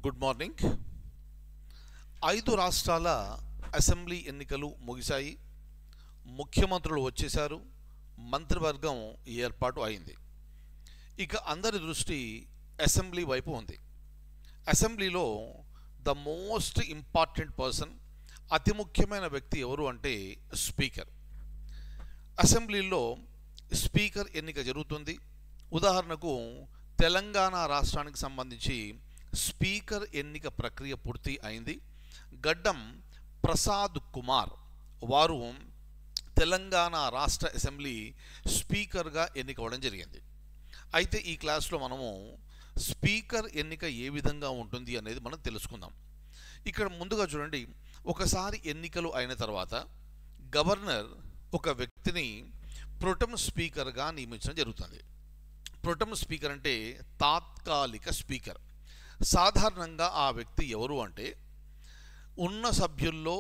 Good morning. 5 రాష్ట్రాల assembly ఎన్నికలు ముగిశాయి. ముఖ్యమంత్రులు వచ్చేశారు. మంత్రివర్గం ఏర్పాటు అయింది. ఇక అందరి దృష్టి అసెంబ్లీ వైపు ఉంది. అసెంబ్లీలో ద మోస్ట్ ఇంపార్టెంట్ పర్సన్, అతి ముఖ్యమైన వ్యక్తి ఎవరు అంటే స్పీకర్. అసెంబ్లీలో స్పీకర్ ఎన్నిక జరుగుతుంది. ఉదాహరణకు తెలంగాణ రాష్ట్రానికి సంబంధించి స్పీకర్ ఎన్నిక ప్రక్రియ పూర్తి అయింది. గడ్డం ప్రసాద్ కుమార్ వారు తెలంగాణ రాష్ట్ర అసెంబ్లీ స్పీకర్గా ఎన్నికవడం జరిగింది. అయితే ఈ క్లాస్లో మనము స్పీకర్ ఎన్నిక ఏ విధంగా ఉంటుంది అనేది మనం తెలుసుకుందాం. ఇక్కడ ముందుగా చూడండి, ఒకసారి ఎన్నికలు అయిన తర్వాత గవర్నర్ ఒక వ్యక్తిని ప్రొటెం స్పీకర్గా నియమించడం జరుగుతుంది. ప్రొటెం స్పీకర్ అంటే తాత్కాలిక స్పీకర్. సాధారణంగా ఆ వ్యక్తి ఎవరు అంటే ఉన్న సభ్యుల్లో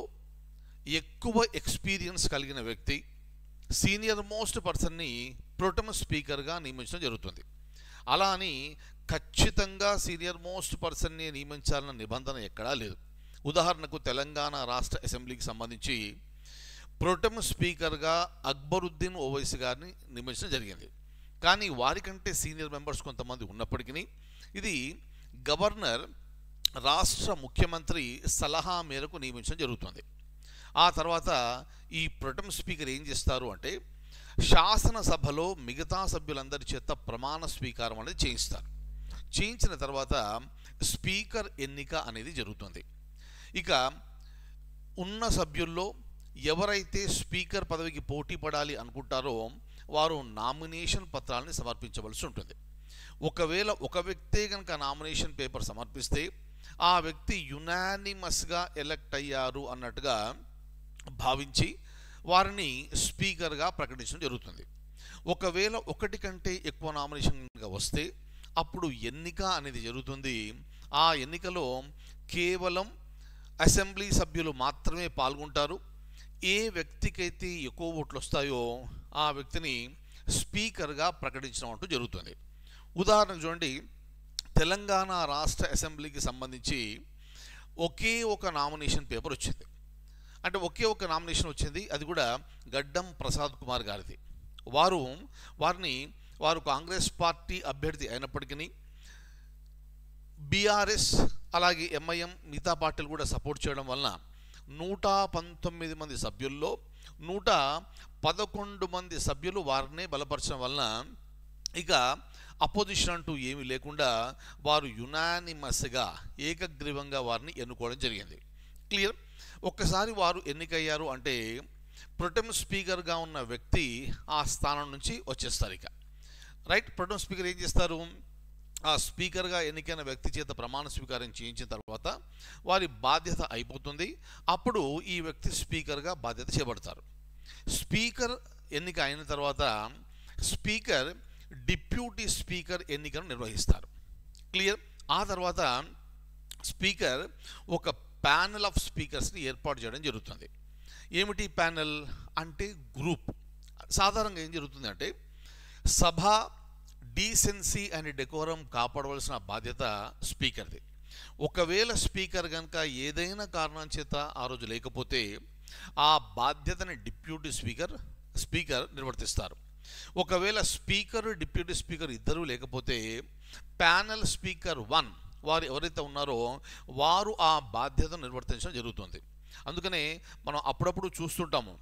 ఎక్కువ ఎక్స్పీరియన్స్ కలిగిన వ్యక్తి, సీనియర్ మోస్ట్ పర్సన్ని ప్రొటెం స్పీకర్గా నియమించడం జరుగుతుంది. అలా అని ఖచ్చితంగా సీనియర్ మోస్ట్ పర్సన్ని నియమించాలన్న నిబంధన ఎక్కడా లేదు. ఉదాహరణకు తెలంగాణ రాష్ట్ర అసెంబ్లీకి సంబంధించి ప్రొటెం స్పీకర్గా అక్బరుద్దీన్ ఓవైసీ గారిని నియమించడం జరిగింది. కానీ వారికంటే సీనియర్ మెంబర్స్ కొంతమంది ఉన్నప్పటికీ ఇది గవర్నర్ రాష్ట్ర ముఖ్యమంత్రి సలహా మేరకు నియమించడం జరుగుతుంది. ఆ తర్వాత ఈ ప్రొటెం స్పీకర్ ఏం చేస్తారు అంటే శాసనసభలో మిగతా సభ్యులందరి చేత ప్రమాణ స్వీకారం అనేది చేయిస్తారు. చేయించిన తర్వాత స్పీకర్ ఎన్నిక అనేది జరుగుతుంది. ఇక ఉన్న సభ్యుల్లో ఎవరైతే స్పీకర్ పదవికి పోటీ పడాలి అనుకుంటారో వారు నామినేషన్ పత్రాలని సమర్పించవలసి ఉంటుంది. ఒకవేళ ఒక వ్యక్తే కనుక నామినేషన్ పేపర్ సమర్పిస్తే ఆ వ్యక్తి యునానిమస్గా ఎలక్ట్ అయ్యారు అన్నట్టుగా భావించి వారిని స్పీకర్గా ప్రకటించడం జరుగుతుంది. ఒకవేళ ఒకటి కంటే ఎక్కువ నామినేషన్గా వస్తే అప్పుడు ఎన్నిక అనేది జరుగుతుంది. ఆ ఎన్నికలో కేవలం అసెంబ్లీ సభ్యులు మాత్రమే పాల్గొంటారు. ఏ వ్యక్తికైతే ఎక్కువ ఓట్లు వస్తాయో ఆ వ్యక్తిని స్పీకర్గా ప్రకటించడం అంటూ జరుగుతుంది. ఉదాహరణకు చూడండి, తెలంగాణ రాష్ట్ర అసెంబ్లీకి సంబంధించి ఒకే ఒక నామినేషన్ పేపర్ వచ్చింది. అంటే ఒకే ఒక నామినేషన్ వచ్చింది, అది కూడా గడ్డం ప్రసాద్ కుమార్ గారిది. వారు కాంగ్రెస్ పార్టీ అభ్యర్థి అయినప్పటికీ బీఆర్ఎస్ అలాగే ఎంఐఎం మిగతా పార్టీలు కూడా సపోర్ట్ చేయడం వలన 119 మంది సభ్యుల్లో 111 మంది సభ్యులు వారినే బలపరచడం వలన ఇక అపోజిషన్ అంటూ ఏమీ లేకుండా వారు యునానిమస్గా ఏకగ్రీవంగా వారిని ఎన్నుకోవడం జరిగింది. క్లియర్. ఒక్కసారి వారు ఎన్నికయ్యారు అంటే ప్రొటెం స్పీకర్గా ఉన్న వ్యక్తి ఆ స్థానం నుంచి వచ్చేస్తారు. ఇక రైట్, ప్రొటెం స్పీకర్ ఏం చేస్తారు, ఆ స్పీకర్గా ఎన్నికైన వ్యక్తి చేత ప్రమాణ స్వీకారం చేయించిన తర్వాత వారి బాధ్యత అయిపోతుంది. అప్పుడు ఈ వ్యక్తి స్పీకర్గా బాధ్యత చేపడతారు. స్పీకర్ ఎన్నిక అయిన తర్వాత స్పీకర్ డిప్యూటీ స్పీకర్ ఎన్నికను నిర్వహిస్తారు. క్లియర్. ఆ తర్వాత స్పీకర్ ఒక ప్యానెల్ ఆఫ్ స్పీకర్స్ని ఏర్పాటు చేయడం జరుగుతుంది. ఏమిటి ప్యానెల్ అంటే గ్రూప్. సాధారణంగా ఏం జరుగుతుంది అంటే సభ డీసెన్సీ అండ్ డెకోరం కాపాడవలసిన బాధ్యత స్పీకర్ది. ఒకవేళ స్పీకర్ కనుక ఏదైనా కారణం చేత ఆ రోజు లేకపోతే ఆ బాధ్యతని డిప్యూటీ స్పీకర్ నిర్వర్తిస్తారు. ఒకవేళ స్పీకర్ డిప్యూటీ స్పీకర్ ఇద్దరూ లేకపోతే ప్యానెల్ స్పీకర్ 1 వారు ఎవరైతే ఉన్నారో వారు ఆ బాధ్యతను నిర్వర్తించడం జరుగుతుంది. అందుకనే మనం అప్పుడప్పుడు చూస్తుంటాము,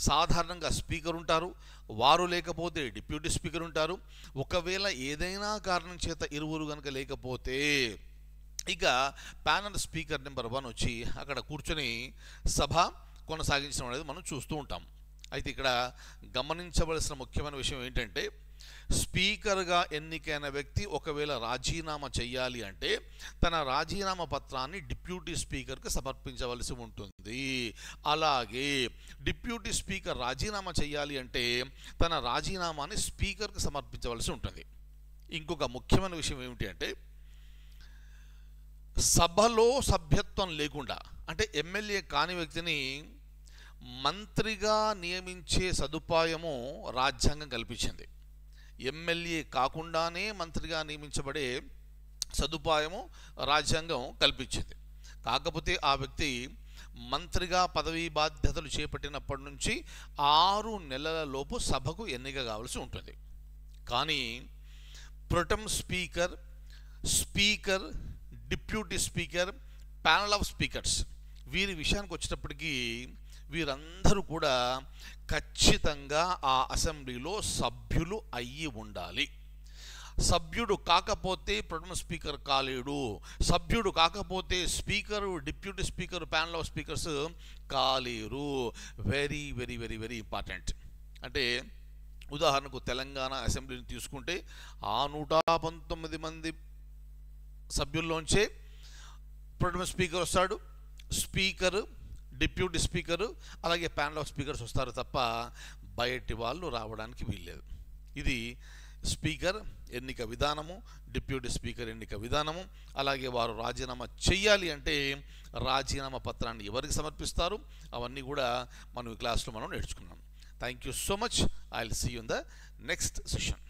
సాధారణంగా స్పీకర్ ఉంటారు, వారు లేకపోతే డిప్యూటీ స్పీకర్ ఉంటారు. ఒకవేళ ఏదైనా కారణం చేత ఇరువురు కనుక లేకపోతే ఇక ప్యానెల్ స్పీకర్ నెంబర్ 1 వచ్చి అక్కడ కూర్చొని సభ కొనసాగించడం అనేది మనం చూస్తూ ఉంటాం. అయితే ఇక్కడ గమనించవలసిన ముఖ్యమైన విషయం ఏంటంటే స్పీకర్గా ఎన్నికైన వ్యక్తి ఒకవేళ రాజీనామా చేయాలి అంటే తన రాజీనామా పత్రాన్ని డిప్యూటీ స్పీకర్కి సమర్పించవలసి ఉంటుంది. అలాగే డిప్యూటీ స్పీకర్ రాజీనామా చేయాలి అంటే తన రాజీనామాని స్పీకర్కి సమర్పించవలసి ఉంటుంది. ఇంకొక ముఖ్యమైన విషయం ఏమిటి అంటే సభలో సభ్యత్వం లేకుండా అంటే ఎమ్మెల్యే కాని వ్యక్తిని మంత్రిగా నియమించే సదుపాయము రాజ్యాంగం కల్పించింది. ఎమ్మెల్యే కాకుండానే మంత్రిగా నియమించబడే సదుపాయము రాజ్యాంగం కల్పించింది. కాకపోతే ఆ వ్యక్తి మంత్రిగా పదవీ బాధ్యతలు చేపట్టినప్పటి నుంచి 6 నెలల లోపు సభకు ఎన్నిక కావాల్సి ఉంటుంది. కానీ pro tem speaker, speaker, deputy speaker, panel of speakers వీరి విషయానికి వచ్చేటప్పటికి వీరందరూ కూడా ఖచ్చితంగా ఆ అసెంబ్లీలో సభ్యులు అయ్యి ఉండాలి. సభ్యుడు కాకపోతే ప్రొటెం స్పీకర్ కాలేడు, సభ్యుడు కాకపోతే speaker, deputy speaker, panel of speakers కాలేరు. Very very very very important. అంటే ఉదాహరణకు తెలంగాణ అసెంబ్లీని తీసుకుంటే ఆ 119 మంది సభ్యుల్లోంచే ప్రొటెం స్పీకర్ వస్తాడు, స్పీకరు, డిప్యూటీ స్పీకరు, అలాగే ప్యానల్ ఆఫ్ స్పీకర్స్ వస్తారు తప్ప బయటి వాళ్ళు రావడానికి వీల్లేదు. ఇది స్పీకర్ ఎన్నిక విధానము, డిప్యూటీ స్పీకర్ ఎన్నిక విధానము. అలాగే వారు రాజీనామా చెయ్యాలి అంటే రాజీనామా పత్రాన్ని ఎవరికి సమర్పిస్తారు అవన్నీ కూడా మనం ఈ క్లాస్లో మనం నేర్చుకున్నాం. Thank you so much. I will see you in the next session.